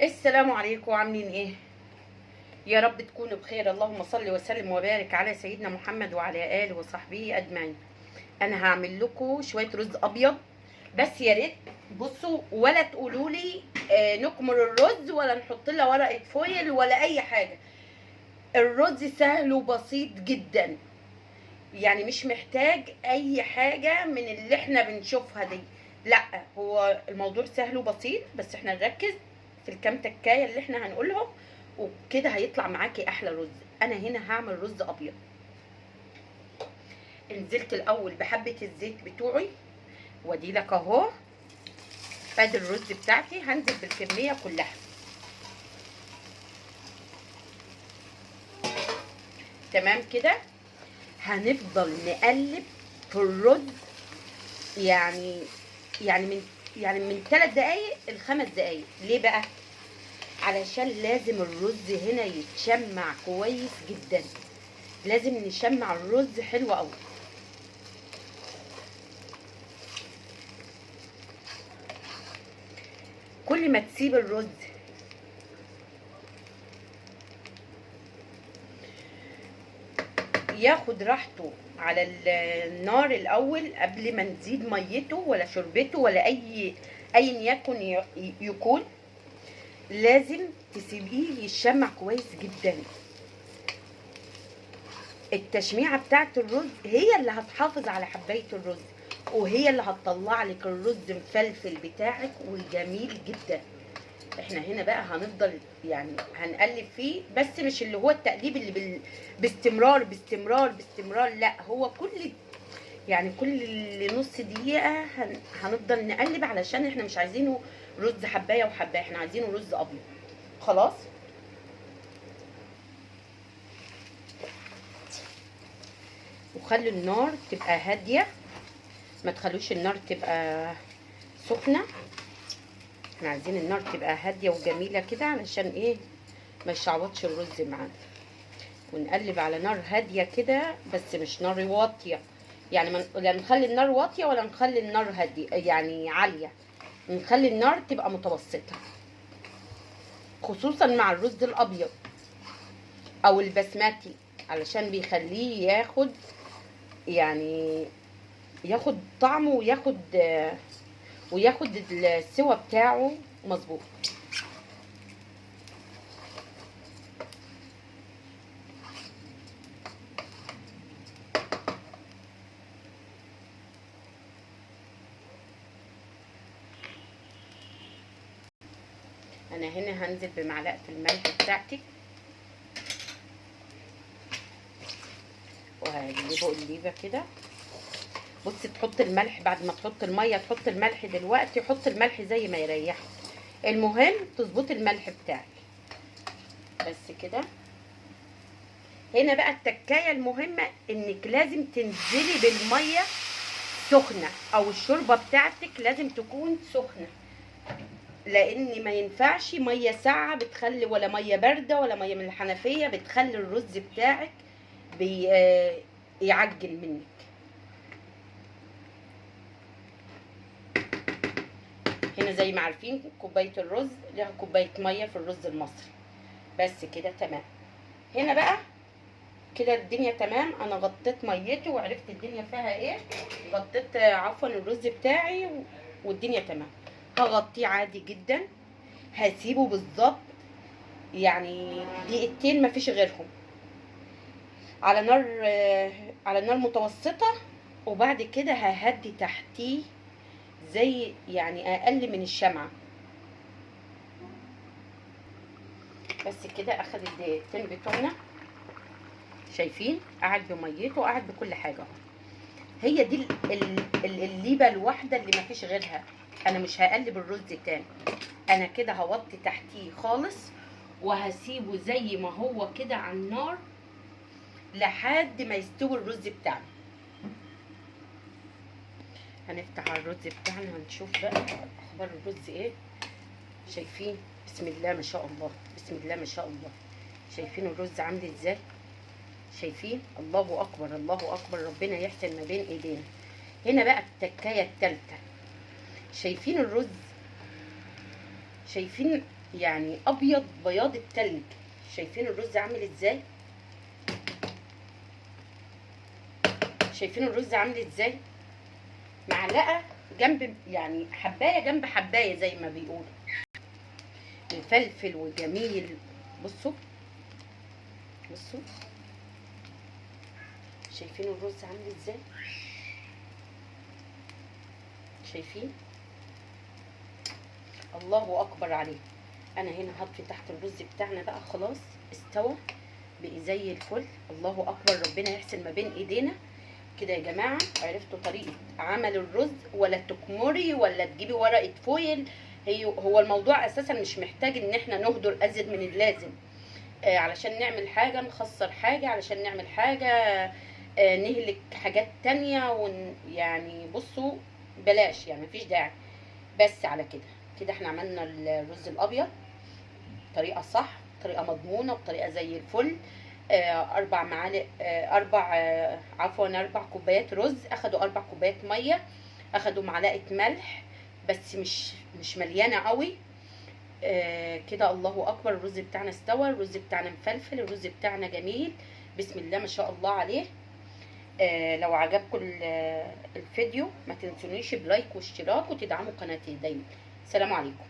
السلام عليكم، عاملين ايه؟ يا رب تكونوا بخير. اللهم صل وسلم وبارك على سيدنا محمد وعلى اله وصحبه اجمعين. انا هعمل لكم شويه رز ابيض، بس يا ريت بصوا ولا تقولوا لي نكمل الرز ولا نحط لها ورقه فويل ولا اي حاجه. الرز سهل وبسيط جدا، يعني مش محتاج اي حاجه من اللي احنا بنشوفها دي. لا، هو الموضوع سهل وبسيط، بس احنا نركز في الكام تكايه اللي احنا هنقولهم وكده هيطلع معاكي احلى رز. انا هنا هعمل رز ابيض. نزلت الاول بحبه الزيت بتوعي، وادي لك اهو. ادي الرز بتاعتي، هنزل بالكميه كلها. تمام كده. هنفضل نقلب في الرز، يعني من 3 دقايق ل5 دقايق. ليه بقى؟ علشان لازم الرز هنا يتشمع كويس جدا، لازم نشمع الرز حلو قوي. كل ما تسيب الرز ياخد راحته على النار الاول قبل ما نزيد ميته ولا شربته ولا اي يكن يكون، لازم تسيبيه يشمع كويس جدا. التشميعه بتاعت الرز هي اللي هتحافظ على حبايه الرز، وهي اللي هتطلع لك الرز مفلفل بتاعك وجميل جدا. احنا هنا بقى هنفضل يعني هنقلب فيه، بس مش اللي هو التقليب اللي باستمرار باستمرار باستمرار، لا، هو كل نص دقيقة هنفضل نقلب، علشان احنا مش عايزينه رز حباية وحباية، احنا عايزينه رز ابيض. خلاص. وخلوا النار تبقى هادية، ما تخلوش النار تبقى سخنة. احنا عايزين النار تبقى هادية وجميلة كده، علشان ايه؟ ما يشعوطش الرز معانا. ونقلب على نار هاديه كده، بس مش نار واطيه، يعني لا نخلي النار واطيه ولا نخلي النار هاديه يعني عاليه. نخلي النار تبقى متوسطه، خصوصا مع الرز الابيض او البسمتي، علشان بيخليه ياخد طعمه وياخد السوا بتاعه مظبوط. انا هنا هنزل بمعلقه الملح بتاعتي، وهقلبه قليبه كده. بصي، تحط الملح بعد ما تحط الميه، تحط الملح دلوقتي، حط الملح زي ما يريحك، المهم تظبطي الملح بتاعك بس كده. هنا بقى التكايه المهمه، انك لازم تنزلي بالميه سخنه، او الشوربه بتاعتك لازم تكون سخنه، لان ما ينفعش ميه ساقعه بتخلي، ولا ميه بارده ولا ميه من الحنفيه بتخلي الرز بتاعك يعجن منك. هنا زي ما عارفين كوبايه الرز لها كوبايه ميه في الرز المصري، بس كده تمام. هنا بقى كده الدنيا تمام، انا غطيت ميته وعرفت الدنيا فيها ايه، غطيت عفوا الرز بتاعي والدنيا تمام. هغطيه عادي جدا، هسيبه بالظبط يعني دقيقتين مفيش غيرهم، على نار متوسطه، وبعد كده ههدي تحتيه زي يعني اقل من الشمعه، بس كده. اخد الدقيقتين بتوعنا، شايفين؟ قاعد بميته، قاعد بكل حاجه. هي دي الليبه الواحده اللي مفيش غيرها. انا مش هقلب الرز تاني، انا كده هوطي تحتيه خالص، وهسيبه زي ما هو كده على النار لحد ما يستوي الرز بتاعنا. هنفتح على الرز بتاعنا، هنشوف بقى اخبار الرز ايه. شايفين؟ بسم الله ما شاء الله، بسم الله ما شاء الله. شايفين الرز عامل ازاي؟ شايفين؟ الله اكبر الله اكبر، ربنا يحسن ما بين ايدينا. هنا بقى التكايه الثالثه. شايفين الرز؟ شايفين يعني ابيض بياض التلج. شايفين الرز عامل ازاي؟ شايفين الرز عامل ازاي؟ معلقه جنب، يعني حبايه جنب حبايه زي ما بيقولوا. مفلفل وجميل. بصوا بصوا، شايفين الرز عامل ازاي؟ شايفين؟ الله اكبر عليه. انا هنا هطفي تحت الرز بتاعنا بقى، خلاص استوى بقي زي الفل. الله اكبر، ربنا يحسن ما بين ايدينا كده يا جماعه. عرفتوا طريقه عمل الرز؟ ولا تكمري ولا تجيبي ورقه فويل. هو الموضوع اساسا مش محتاج ان احنا نهدر ازيد من اللازم علشان نعمل حاجه نخسر حاجه، علشان نعمل حاجه نهلك حاجات تانية يعني بصوا بلاش، يعني مفيش داعي. بس على كده كده احنا عملنا الرز الابيض طريقه صح، طريقه مضمونه، بطريقه زي الفل. 4 معالق، 4 رز، اخدوا 4 كوبايات ميه، اخدوا معلقه ملح بس مش مليانه قوي. كده الله اكبر، الرز بتاعنا استوى، الرز بتاعنا مفلفل، الرز بتاعنا جميل، بسم الله ما شاء الله عليه. لو عجبكم الفيديو ما تنسونيش بلايك واشتراك وتدعموا قناتي دايما. سلام عليكم.